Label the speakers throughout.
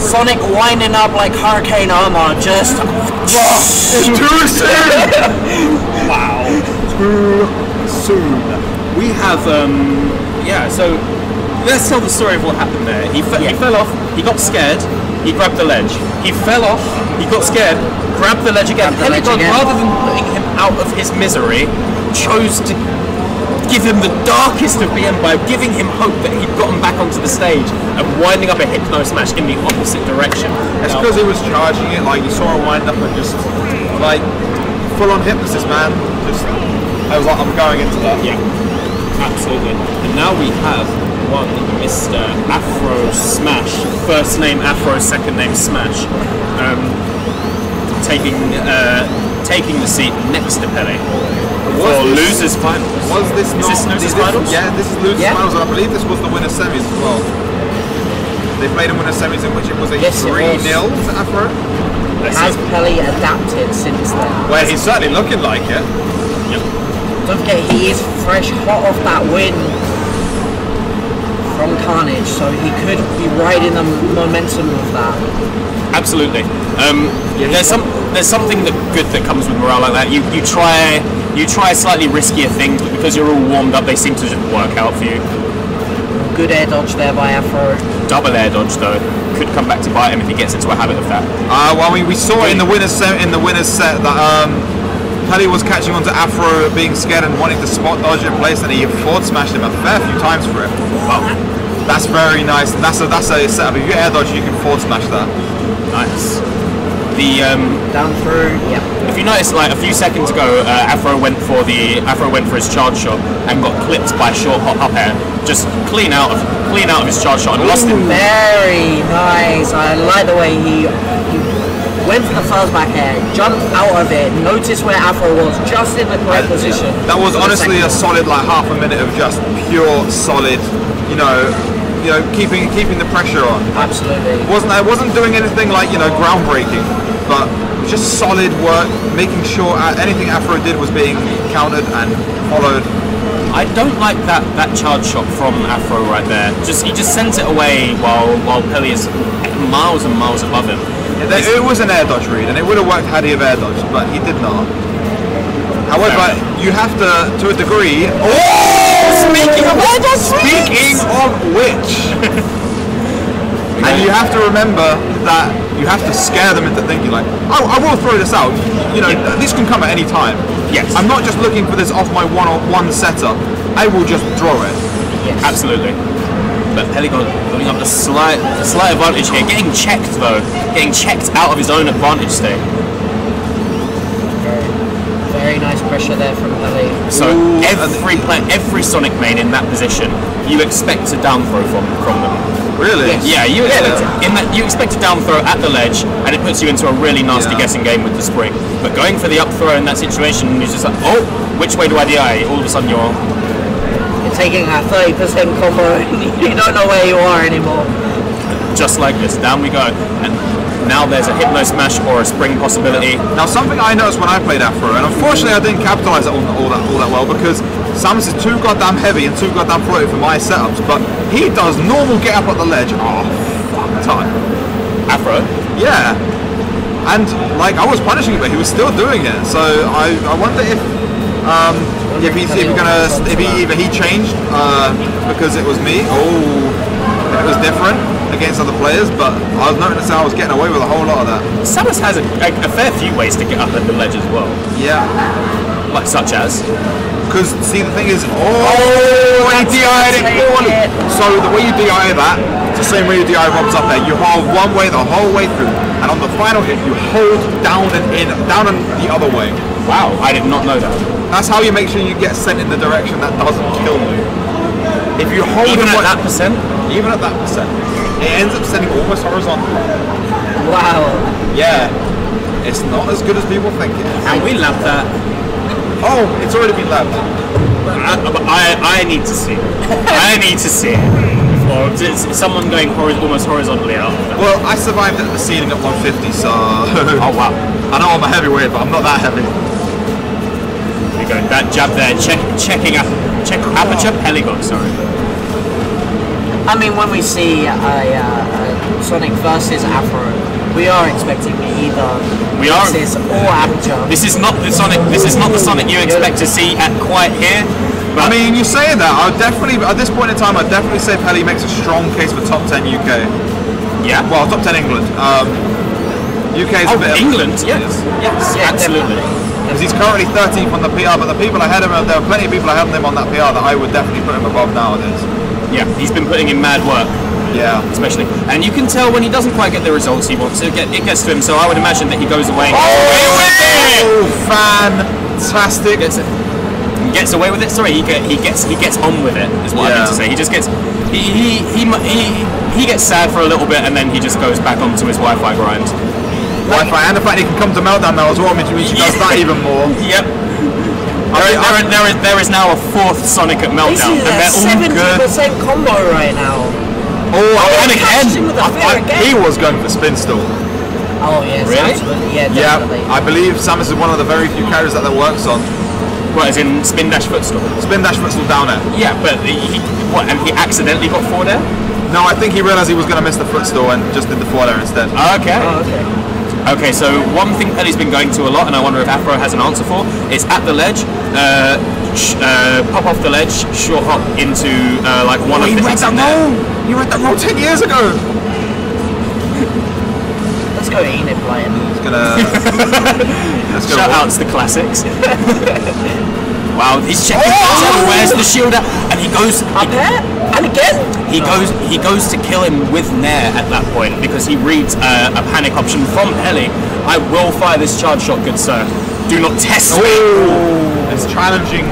Speaker 1: Sonic winding up like Hurricane Irma, just...
Speaker 2: It's too soon!
Speaker 3: Wow. Too soon. We have, yeah, so let's tell the story of what happened there. He fell off, he got scared, he grabbed the ledge. He fell off, he got scared, grabbed the ledge again. Pelican, rather than putting him out of his misery, chose to give him the darkest of being by giving him hope that he'd gotten back onto the stage and winding up a Hypno Smash in the opposite direction.
Speaker 2: It's because he was charging it, like you saw him wind up and just like full on hypnosis, man. Just I was like, I'm going into that.
Speaker 3: Yeah, absolutely. And now we have one Mr. Afro Smash, first name Afro, second name Smash, taking the seat next to Peli. For losers finals.
Speaker 2: Was this
Speaker 3: losers finals?
Speaker 2: Yeah, this is losers finals, and I believe this was the winner semis as well. They played in winner semis in which it was a 3-0 to Afro.
Speaker 1: Has Peli adapted since then?
Speaker 2: Well, he's certainly looking like it.
Speaker 3: Yep.
Speaker 1: Don't forget, he is fresh hot off that win from Carnage, so he could be riding the momentum of that.
Speaker 3: Absolutely. There's something good that comes with morale like that. You try slightly riskier things, but because you're all warmed up, they seem to just work out for you.
Speaker 1: Good air dodge there by Afro.
Speaker 3: Double air dodge though could come back to bite him if he gets into a habit of that.
Speaker 2: Well, we saw in the winners set that Peli was catching on to Afro being scared and wanting to spot dodge in place, and he forward smashed him a fair few times for it. Well, that's very nice. That's a setup. If you air dodge, you can forward smash that.
Speaker 3: Nice. The
Speaker 1: down through. Yeah.
Speaker 3: If you notice, like a few seconds ago, Afro went for his charge shot and got clipped by short hop up air. Just clean out of his charge shot and lost him.
Speaker 1: Very nice. I like the way he went for the fast back air, jumped out of it, noticed where Afro was, just in the correct position.
Speaker 2: That was honestly a solid like half a minute of just pure solid, you know, keeping the pressure on.
Speaker 1: Absolutely.
Speaker 2: I wasn't doing anything like groundbreaking, but just solid work, making sure anything Afro did was being countered and followed.
Speaker 3: I don't like that charge shot from Afro right there. He just sent it away while Peli is miles and miles above him.
Speaker 2: It was an air dodge read, and it would have worked had he have air dodged, but he did not. However, you have to a degree.
Speaker 3: Speaking of
Speaker 2: which, and you have to remember that you have to scare them into thinking like, oh, I will throw this out. This can come at any time.
Speaker 3: Yes.
Speaker 2: I'm not just looking for this off my one setup. I will just throw it.
Speaker 3: Yes. Absolutely. But Peli building up a slight advantage here. Getting checked though. Getting checked out of his own advantage state.
Speaker 1: Very nice pressure there from Peli.
Speaker 3: So every Sonic main in that position, you expect to down throw from them.
Speaker 2: Really?
Speaker 3: Yeah, you expect a down throw at the ledge, and it puts you into a really nasty guessing game with the spring. But going for the up throw in that situation, you're just like, oh, which way do I DI? All of a sudden you're
Speaker 1: taking a 30% combo, you don't know where you are anymore.
Speaker 3: Just like this, down we go. And now there's a Hypno Smash or a spring possibility.
Speaker 2: Now something I noticed when I played Afro, and unfortunately I didn't capitalize on all that well because Samus is too goddamn heavy and too goddamn floaty for my setups, but he does normal get up at the ledge. Oh, fuck time.
Speaker 3: Afro?
Speaker 2: Yeah. And like I was punishing him, but he was still doing it. So I wonder if either he changed because it was me, it was different against other players, but I was noticing I was getting away with a whole lot of that.
Speaker 3: Samus has a fair few ways to get up at the ledge as well.
Speaker 2: Yeah.
Speaker 3: Like such as?
Speaker 2: Because see the thing is, he DI'd it. So the way you DI that, it's the same way you DI Rob's up there. You hold one way the whole way through, and on the final hit you hold down and in, down and the other way.
Speaker 3: Wow, I did not know that.
Speaker 2: That's how you make sure you get sent in the direction that doesn't kill you. If you hold
Speaker 3: even at that percent,
Speaker 2: it ends up sending almost horizontal.
Speaker 1: Wow.
Speaker 2: Yeah, it's not as good as people think it is.
Speaker 3: And we love that.
Speaker 2: Oh, it's already been labbed.
Speaker 3: I need to see it. I need to see it. Or it's someone going almost horizontally out.
Speaker 2: Well, I survived at the ceiling at 150, so...
Speaker 3: Oh wow.
Speaker 2: I know I'm a heavyweight, but I'm not that heavy.
Speaker 3: There you go, that jab there, checking aperture, Peli got, sorry.
Speaker 1: I mean, when we see a Sonic versus Afro, we are expecting either Nexus or Amateur.
Speaker 3: This is not the Sonic. This is not the Sonic you expect to see at quite here.
Speaker 2: I mean, you say that. I would definitely, at this point in time, I'd definitely say Peli makes a strong case for top 10 UK.
Speaker 3: Yeah.
Speaker 2: Well, top 10 England. UK is a bit
Speaker 3: England.
Speaker 2: of,
Speaker 3: Yes. Yes.
Speaker 1: Yeah,
Speaker 3: Absolutely.
Speaker 2: Because he's currently 13th on the PR, but the people ahead of him, there are plenty of people ahead of him on that PR that I would definitely put him above nowadays.
Speaker 3: Yeah. He's been putting in mad work.
Speaker 2: Yeah.
Speaker 3: Especially, and you can tell when he doesn't quite get the results he wants. It gets to him. So I would imagine that he goes away.
Speaker 2: Oh, fantastic!
Speaker 3: Gets away with it. Sorry, he gets on with it. Is what I mean to say. He just gets he gets sad for a little bit, and then he just goes back onto his Wi-Fi grind.
Speaker 2: Wi-Fi, and the fact he can come to Meltdown now as well, which means he does that even more.
Speaker 3: Yep. There is now a fourth Sonic at Meltdown, and they're all good.
Speaker 1: 70% combo right now.
Speaker 2: Oh, and
Speaker 1: again.
Speaker 2: He was going for spin still.
Speaker 1: Oh yes,
Speaker 3: Really?
Speaker 1: absolutely. Yeah, definitely.
Speaker 2: Yeah, I believe Samus is one of the very few characters that works on.
Speaker 3: What, as in spin dash footstool?
Speaker 2: Spin dash footstool down air.
Speaker 3: Yeah, but and he accidentally got forward air?
Speaker 2: No, I think he realised he was going to miss the footstool and just did the forward air instead.
Speaker 3: Okay.
Speaker 1: Oh, okay.
Speaker 3: Okay, so one thing Peli's been going to a lot, and I wonder if Afro has an answer for, is at the ledge, pop off the ledge, short hop into like one of the things in there.
Speaker 2: He read that roll 10 years ago!
Speaker 1: Let's go Enid playing.
Speaker 2: He's gonna... Let's go.
Speaker 3: Shout outs to classics. Wow, he's checking where's the shield at, and he goes
Speaker 1: up there, and again.
Speaker 3: He goes to kill him with Nair at that point because he reads a panic option from Peli. I will fire this charge shot, good sir. Do not test me.
Speaker 2: It's challenging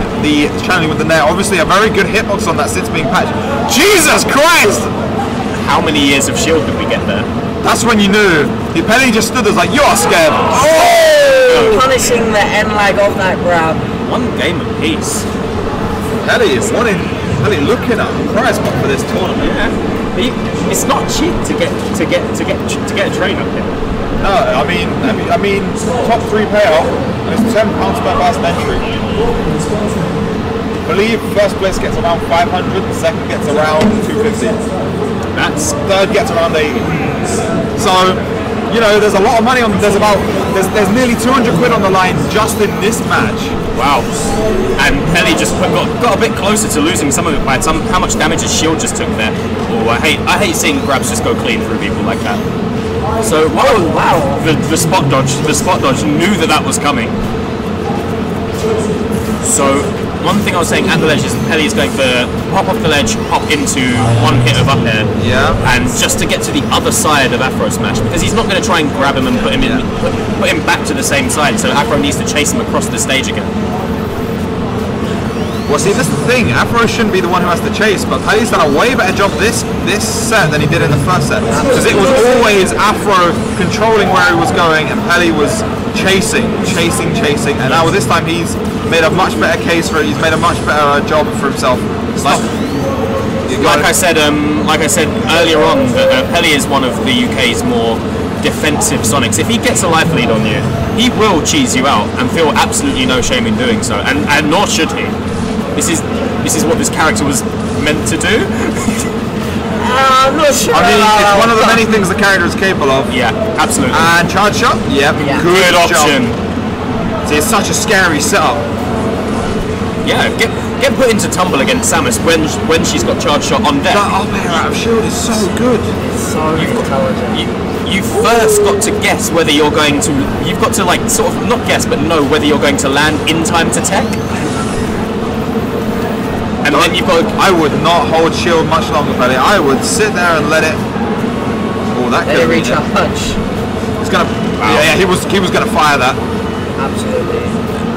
Speaker 2: with the Nair. Obviously, a very good hitbox on that since being patched. Jesus Christ!
Speaker 3: How many years of shield did we get there?
Speaker 2: That's when you knew. Peli just stood there like, you are scared.
Speaker 1: Oh! Punishing the end lag of that grab.
Speaker 3: One game apiece.
Speaker 2: Peli is looking at the prize pot for this tournament.
Speaker 3: Yeah. It's not cheap to get a train up here.
Speaker 2: No, I mean, top 3 payoff, and it's £10 per person entry. I believe first place gets around 500, second gets around 250. Third gets around 80. So, you know, there's a lot of money on. There's nearly 200 quid on the line just in this match.
Speaker 3: Wow. And Peli just got a bit closer to losing some of it by how much damage his shield just took there. Oh, I hate seeing grabs just go clean through people like that. So wow. The spot dodge knew that was coming. So one thing I was saying at the ledge is Peli is going for hop off the ledge, hop into one hit of up air.
Speaker 2: Yeah.
Speaker 3: And just to get to the other side of Afro Smash, because he's not going to try and grab him and put him back to the same side, so Afro needs to chase him across the stage again.
Speaker 2: Well, see, this is the thing. Afro shouldn't be the one who has to chase, but Peli's done a way better job this set than he did in the first set. Because it was always Afro controlling where he was going, and Peli was chasing, and now this time he's made a much better case for it. He's made a much better job for himself. Like
Speaker 3: I said earlier on, that Peli is one of the UK's more defensive Sonics. If he gets a life lead on you, he will cheese you out and feel absolutely no shame in doing so, and nor should he. This is what this character was meant to do.
Speaker 1: I'm not sure.
Speaker 2: I mean, it's one of the many things the character is capable of.
Speaker 3: Yeah, absolutely.
Speaker 2: And charge shot? Yep.
Speaker 1: Yeah.
Speaker 3: Good option.
Speaker 2: See, it's such a scary setup.
Speaker 3: Yeah, get put into tumble against Samus when she's got charge shot on deck.
Speaker 2: That up air out of shield is so good.
Speaker 1: It's so intelligent.
Speaker 3: You first got to guess whether you're going to. You've got to like sort of not guess, but know whether you're going to land in time to tech. And then you've got.
Speaker 2: I would not hold shield much longer, Peli. I would sit there and let it. Oh, that could
Speaker 1: reach a punch.
Speaker 2: It's gonna. Wow. Yeah, he was gonna fire that.
Speaker 1: Absolutely.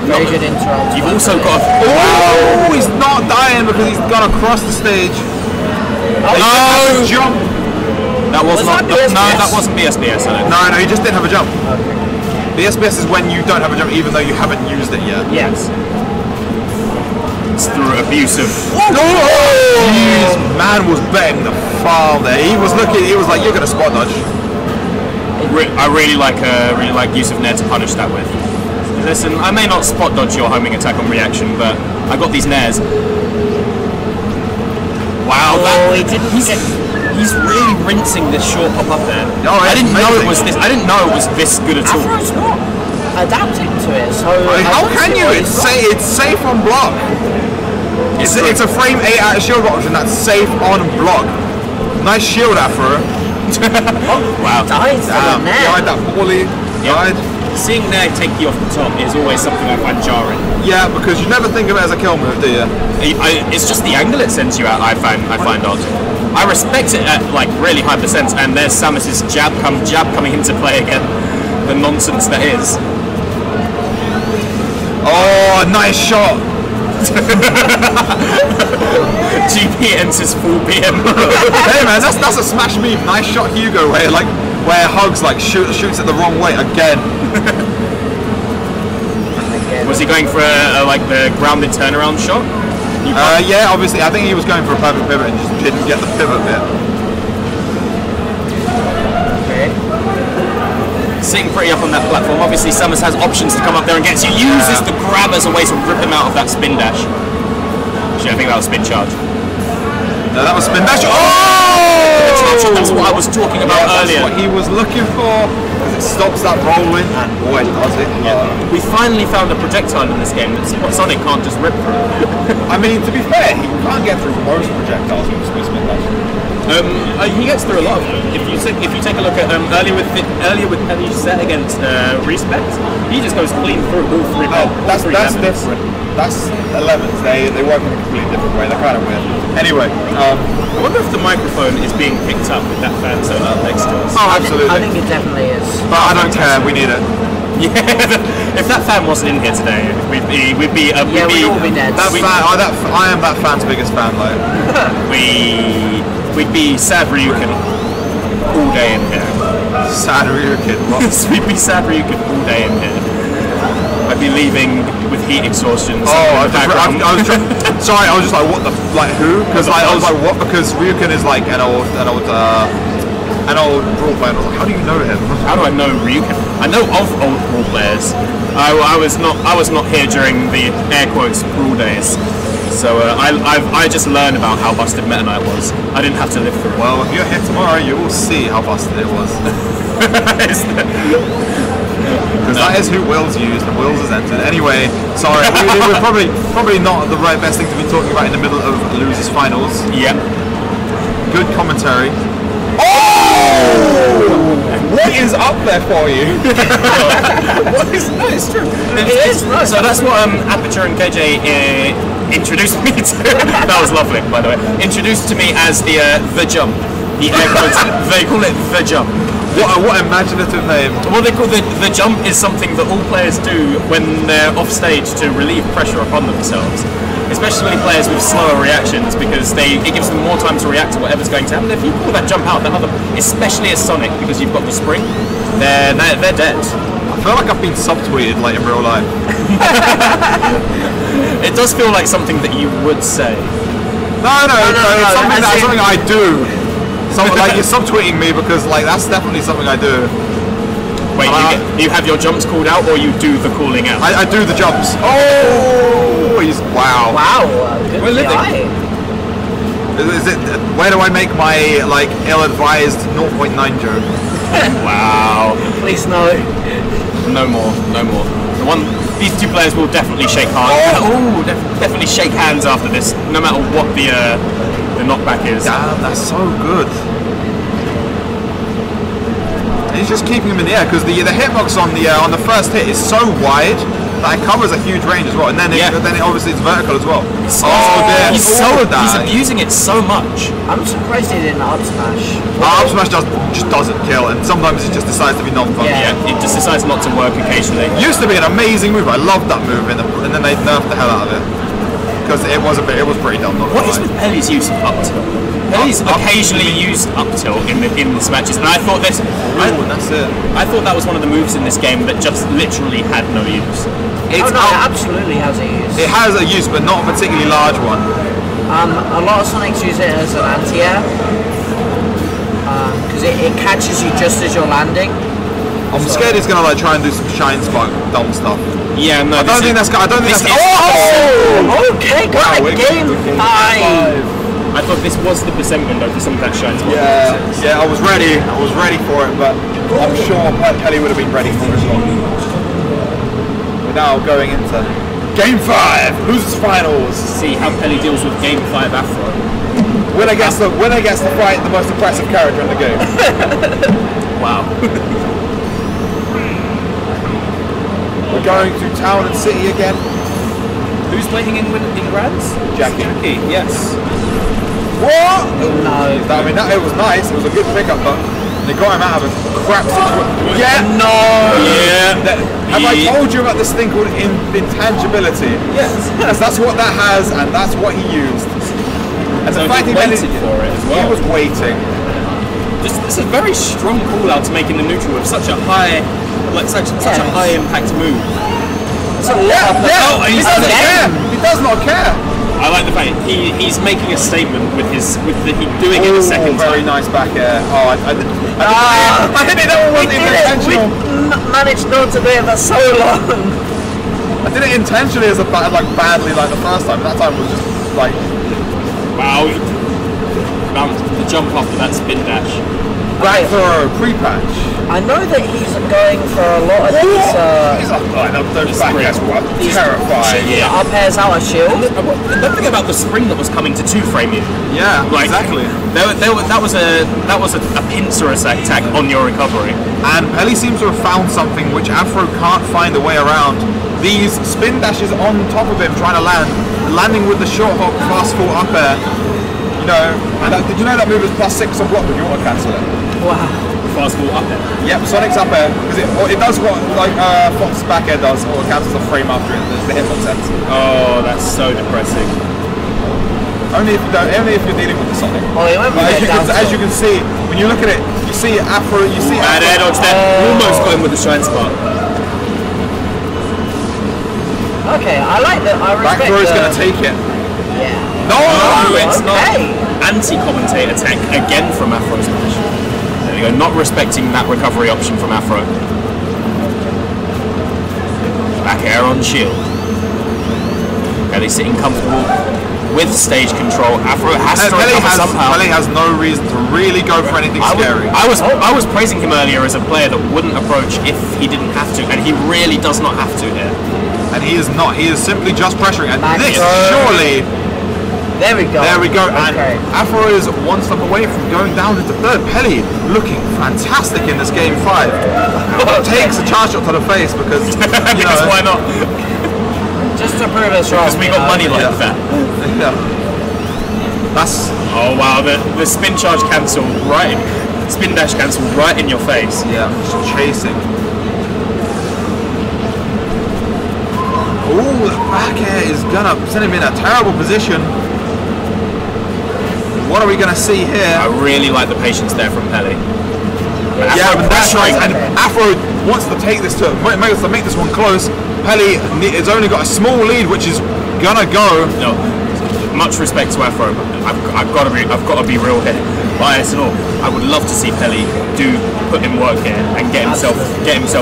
Speaker 1: Very good interrupt.
Speaker 3: You've also got.
Speaker 2: Oh, he's not dying because he's gone across the stage.
Speaker 3: Oh,
Speaker 2: jump.
Speaker 3: That was not.
Speaker 1: That
Speaker 3: No, that wasn't BSBS. I don't
Speaker 2: No, he just didn't have a jump.
Speaker 1: Okay.
Speaker 2: BSBS is when you don't have a jump, even though you haven't used it yet.
Speaker 1: Yes.
Speaker 3: It's through abusive.
Speaker 2: Jeez, man was betting the farm there. He was looking. He was like, "You're gonna spot dodge."
Speaker 3: I really like use of Nair to punish that with. Listen, I may not spot dodge your homing attack on reaction, but I got these Nairs. Wow,
Speaker 1: he didn't get.
Speaker 3: He's really rinsing this short pop up there.
Speaker 2: Oh,
Speaker 3: I didn't know it
Speaker 2: amazing.
Speaker 3: was this. I didn't know it was this good at all.
Speaker 1: Afro's not adapting to it, so...
Speaker 2: How can you? It's safe on block. It's a frame 8 out of shield option that's safe on block. Nice shield, Afro.
Speaker 3: Wow.
Speaker 1: Died
Speaker 2: that poorly. Died.
Speaker 3: Seeing Nair take you off the top is always something I find jarring.
Speaker 2: Yeah, because you never think of it as a kill move, do you?
Speaker 3: It's just the angle it sends you out. I find odd. I respect it at like really high percents, and there's Samus's jab coming into play again. The nonsense that is.
Speaker 2: Oh, nice shot.
Speaker 3: GP enters full PM.
Speaker 2: Hey man, that's a smash move. Nice shot, Hugo. Where Hugs like shoots it the wrong way again.
Speaker 3: Was he going for like the grounded turnaround shot?
Speaker 2: Yeah, obviously. I think he was going for a perfect pivot and just didn't get the pivot bit.
Speaker 1: Okay.
Speaker 3: Sitting pretty up on that platform. Obviously, Samus has options to come up there and get. So uses the grab as a way to rip him out of that spin dash. Actually, I think that was spin charge.
Speaker 2: No, that was spin dash. Oh!
Speaker 3: That's what I was talking about earlier.
Speaker 2: That's what he was looking for. Because it stops that rolling, and boy, does it.
Speaker 3: We finally found a projectile in this game that Sonic can't just rip through.
Speaker 2: I mean, to be fair, he can't get through most projectiles with spin dash.
Speaker 3: He gets through a lot of them. If you take a look at earlier with Peli's set against Respect, he just goes clean through all three.
Speaker 2: That's different. That's 11s. They work in a completely different way. They're kind of weird. Anyway,
Speaker 3: I wonder if the microphone is being picked up with that fan so loud next to us.
Speaker 2: Oh, absolutely.
Speaker 1: I think it definitely is.
Speaker 2: But I don't care. We need it.
Speaker 3: Yeah, if that fan wasn't in here today, we'd be
Speaker 1: we'd all be dead.
Speaker 2: I am that fan's biggest fan, like.
Speaker 3: We'd be sad Ryukin all day in here.
Speaker 2: Sad Ryukin.
Speaker 3: We'd be sad Ryukin all day in here. I'd be leaving with heat exhaustion.
Speaker 2: Sorry, I was just like, what the, like who? Because I was like, what? Because Ryukin is like an old brawl player. I was like, how do you know him?
Speaker 3: How do I know Ryukin? I know of old brawl players. I was not here during the air quotes brawl days. So I just learned about how busted Meta Knight was. I didn't have to live through it.
Speaker 2: Well, if you're here tomorrow, you will see how busted it was. Because that is who Wills used, and Wills has entered. Anyway, sorry, we're probably not the right best thing to be talking about in the middle of losers finals.
Speaker 3: Yep.
Speaker 2: Good commentary. Oh! What is up there for you?
Speaker 3: What is? No, it's true. It is. So that's what Aperture and KJ introduced me to. That was lovely, by the way. Introduced to me as the jump. The air quotes. They call it the jump.
Speaker 2: What imaginative name.
Speaker 3: What they call the jump is something that all players do when they're off stage to relieve pressure upon themselves. Especially players with slower reactions, because it gives them more time to react to whatever's going to happen. If you pull that jump out, especially as Sonic, because you've got the spring, they're dead.
Speaker 2: I feel like I've been subtweeted like in real life.
Speaker 3: It does feel like something that you would say.
Speaker 2: No, it's something I do. Like you're subtweeting me because like that's definitely something I do.
Speaker 3: Wait, you have your jumps called out, or you do the calling out?
Speaker 2: I do the jumps. Oh, wow.
Speaker 1: Wow, good guy.
Speaker 2: Is it? Where do I make my like ill-advised 0.9 joke?
Speaker 3: Wow.
Speaker 1: Please no.
Speaker 3: No more. These two players will definitely shake hands. Oh, definitely shake hands after this, no matter what the knockback is.
Speaker 2: Damn, that's so good. And he's just keeping him in the air because the hitbox on the first hit is so wide that it covers a huge range as well, and then it obviously it's vertical as well.
Speaker 3: He's abusing it so much.
Speaker 1: I'm surprised he didn't up smash.
Speaker 2: Up smash just doesn't kill, and sometimes it just decides to be non-fun.
Speaker 3: Yeah, it just decides not to work occasionally.
Speaker 2: Used to be an amazing move. I loved that move, and then they nerfed the hell out of it because it was pretty dumb.
Speaker 3: What is with Peli's use of up tilt? Peli's occasionally used up tilt in this matches, and I thought that's
Speaker 2: it.
Speaker 3: I thought that was one of the moves in this game that just literally had no use.
Speaker 1: It absolutely has a use.
Speaker 2: It has a use, but not a particularly large one.
Speaker 1: A lot of Sonics use it as an anti-air because it catches you just as you're landing.
Speaker 2: I'm scared he's gonna like try and do some shine spark dumb stuff.
Speaker 3: Yeah, no.
Speaker 2: I don't think that's.
Speaker 1: Oh! Okay, got a game 5.
Speaker 3: I thought this was the percent window for some of that shine spot.
Speaker 2: Yeah, I was ready for it, but I'm sure Peli would have been ready for it as well. We're now going into Game 5, losers finals.
Speaker 3: See how Peli deals with Game 5 Afro.
Speaker 2: Winner gets to fight the most impressive character in the game.
Speaker 3: Wow.
Speaker 2: We're going to Town and City again.
Speaker 3: Who's waiting in Grands?
Speaker 2: Jackie.
Speaker 3: Yes.
Speaker 2: What?
Speaker 1: No.
Speaker 2: I mean, it was nice. It was a good pickup, but they got him out of a crap situation. Yeah.
Speaker 3: No. Yeah.
Speaker 2: Have I told you about this thing called intangibility?
Speaker 3: Yes.
Speaker 2: That's what that has, and that's what he used. And
Speaker 3: So
Speaker 2: the fact
Speaker 3: he waited for it as well.
Speaker 2: He was waiting.
Speaker 3: This is a very strong call out to make in the neutral with such a high, such a high impact move.
Speaker 2: He doesn't care. He does not care.
Speaker 3: I like the fact he's making a statement with doing it a second
Speaker 2: very
Speaker 3: time.
Speaker 2: nice back air. Oh, I didn't that one wasn't even intentional.
Speaker 1: We managed not to do it for so long.
Speaker 2: I did it intentionally as badly like the first time. That time was just like.
Speaker 3: Wow. The jump after that spin dash.
Speaker 2: Back throw, pre-patch.
Speaker 1: I know that he's going for a lot of these.
Speaker 2: Those back airs were terrifying.
Speaker 3: Yeah.
Speaker 1: Up airs out of shield.
Speaker 3: Don't forget about the spring that was coming to two-frame you.
Speaker 2: Yeah, exactly.
Speaker 3: That was a pincer attack on your recovery.
Speaker 2: And Peli seems to have found something which Afro can't find a way around. These spin dashes on top of him trying to landing with the short hop fast fall up air. You know, and did you know that move is +6 on block if you want to cancel it?
Speaker 1: Wow.
Speaker 3: Fast fall up air.
Speaker 2: Yep, Sonic's up air because it does what Fox's back air does, or it cancels a frame after it. The hitbox ends.
Speaker 3: Oh, that's so depressing.
Speaker 2: Only if you're dealing with the Sonic.
Speaker 1: Oh, he went with
Speaker 2: As you can see, when you look at it, you see Afro. You see
Speaker 3: Bad air dodge there. Almost got him with the shine spot.
Speaker 1: Okay, I like that. I respect.
Speaker 2: Back throw is going to take it.
Speaker 1: Yeah.
Speaker 2: No,
Speaker 3: It's
Speaker 1: okay.
Speaker 3: not. Anti-commentator tech again from Afro's position. There we go, not respecting that recovery option from Afro. Back air on shield. Peli sitting comfortable with stage control. Afro has to recover somehow.
Speaker 2: Peli has no reason to really go for anything scary.
Speaker 3: I was praising him earlier as a player that wouldn't approach if he didn't have to, and he really does not have to here.
Speaker 2: And he is not. He is simply just pressuring. And
Speaker 1: Back
Speaker 2: this,
Speaker 1: throw.
Speaker 2: surely.
Speaker 1: There we go.
Speaker 2: There we go. And
Speaker 1: Okay.
Speaker 2: Afro is one step away from going down into third. Peli looking fantastic in this game 5. Takes a charge shot to the face because, you know.
Speaker 3: Why not?
Speaker 1: Just to prove us wrong.
Speaker 3: Because we got money like that.
Speaker 2: Yeah. That's.
Speaker 3: Oh wow, the spin charge cancel spin dash cancel right in your face.
Speaker 2: Yeah, just chasing. Ooh, the back air is gonna send him in a terrible position. What are we gonna see here?
Speaker 3: I really like the patience there from Peli.
Speaker 2: Yeah, but that's right. And Afro wants to take this to make this one close. Peli has only got a small lead, which is gonna go.
Speaker 3: No, much respect to Afro. I've got to be real here. Bias and all. I would love to see Peli put in work here and get himself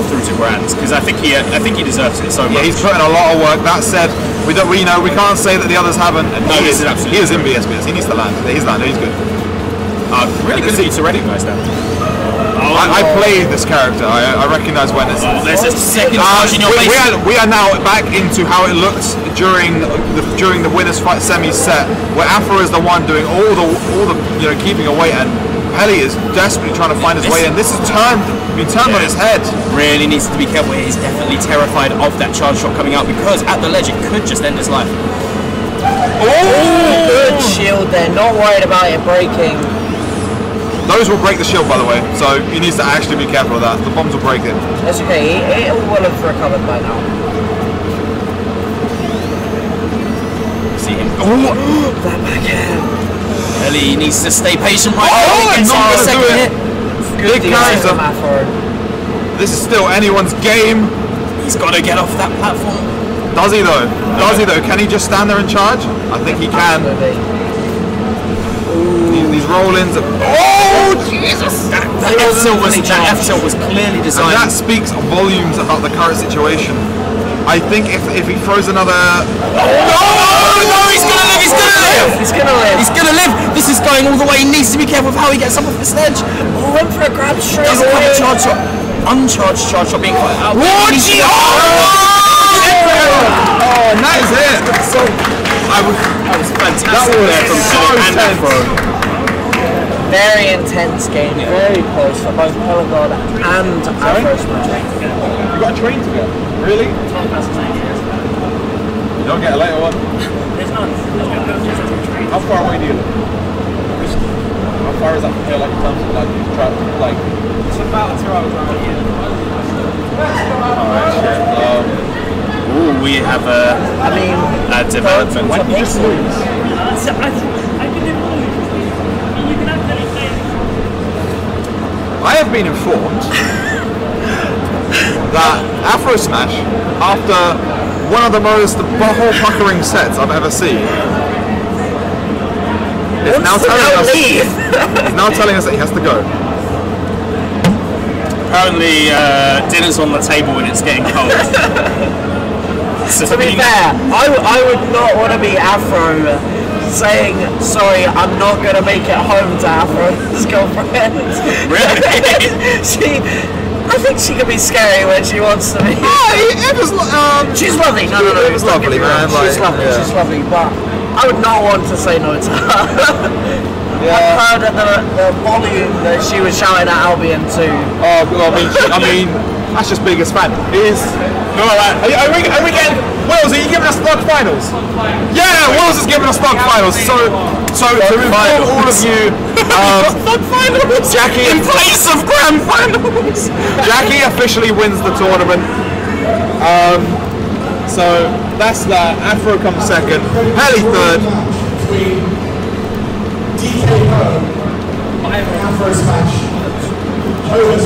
Speaker 3: through to Grands, because I think he deserves it so much.
Speaker 2: Yeah, he's putting a lot of work. That said, we can't say that the others haven't. And
Speaker 3: No, this is absolutely
Speaker 2: he is in BSBS. He needs to land. He's landed. He's good.
Speaker 3: Really good of you to recognise that.
Speaker 2: I played this character. I recognise when it's.
Speaker 3: There's a second charge in your face.
Speaker 2: We are now back into how it looked during the winners fight semi set, where Afro is the one doing all the keeping away, and Peli is desperately trying to find his way in. This is been turned on his head.
Speaker 3: Really needs to be careful. He's definitely terrified of that charge shot coming out, because at the ledge it could just end his life.
Speaker 1: Oh, good shield there. Not worried about it breaking.
Speaker 2: Those will break the shield, by the way, so he needs to actually be careful of that. The bombs will break it.
Speaker 1: That's okay. It will have recovered by now.
Speaker 3: See him.
Speaker 1: Oh, that backhand.
Speaker 3: Peli needs to stay patient right
Speaker 2: Oh,
Speaker 3: now. He gets
Speaker 2: not
Speaker 3: on the
Speaker 2: gonna
Speaker 3: second
Speaker 2: do
Speaker 3: hit.
Speaker 2: it. Big character.
Speaker 1: from Afro.
Speaker 2: This is still anyone's game.
Speaker 3: He's got to get off that platform.
Speaker 2: Does he though? Can he just stand there and charge? I think he can. These roll-ins. Oh Jesus!
Speaker 3: That F-tilt was clearly
Speaker 2: And
Speaker 3: designed.
Speaker 2: that speaks volumes about the current situation. I think if he throws another...
Speaker 3: No, he's gonna live, he's gonna live!
Speaker 1: He's gonna live.
Speaker 3: He's gonna live! This is going all the way, he needs to be careful with how he gets up off this ledge.
Speaker 1: Oh, went for a grab straight
Speaker 3: Doesn't have a
Speaker 1: away.
Speaker 3: charge shot. Uncharged charge shot being quite out.
Speaker 2: Oh, and that is it!
Speaker 3: That was fantastic.
Speaker 2: That was
Speaker 3: there from
Speaker 2: so
Speaker 3: Peli and
Speaker 2: tense.
Speaker 3: Afro.
Speaker 1: Very intense game, very close for both Pelagon and Afro Smash.
Speaker 2: You got a train to get? Really? You don't get a later one?
Speaker 4: There's none.
Speaker 2: How far away do you live? How far is that from here, like in terms of like travel? Like,
Speaker 4: It's about 2 hours around here.
Speaker 3: Ooh, we have a development.
Speaker 1: Why did you just lose?
Speaker 4: I can never lose. You can have anything.
Speaker 2: I have been informed that Afro Smash, after one of the most butthole puckering sets I've ever seen, is now telling us that he has to go.
Speaker 3: Apparently, dinner's on the table and it's getting cold. So
Speaker 1: To be fair, I would not want to be Afro saying, sorry, I'm not going to make it home to Afro's girlfriend.
Speaker 3: Really?
Speaker 1: I think she can be scary when she wants to be.
Speaker 2: It was,
Speaker 1: She's lovely. No,
Speaker 2: it was lovely, man.
Speaker 1: She's
Speaker 2: like,
Speaker 1: lovely.
Speaker 2: yeah.
Speaker 1: She's lovely, but I would not want to say no to her.
Speaker 2: Yeah.
Speaker 1: I heard the volume that she was shouting at Albion too.
Speaker 2: Oh, well, I mean, that's just biggest fan. It is. No, like, are we getting? Wills, are you giving us Thug Finals? Yeah, Wills is giving us Thug Finals. So to inform all of you,
Speaker 3: Thug Finals!
Speaker 2: Jackie
Speaker 3: In place of Grand Finals!
Speaker 2: Jackie officially wins the tournament. So that's that. Afro comes second. Peli third.
Speaker 5: Afro Smash. Show us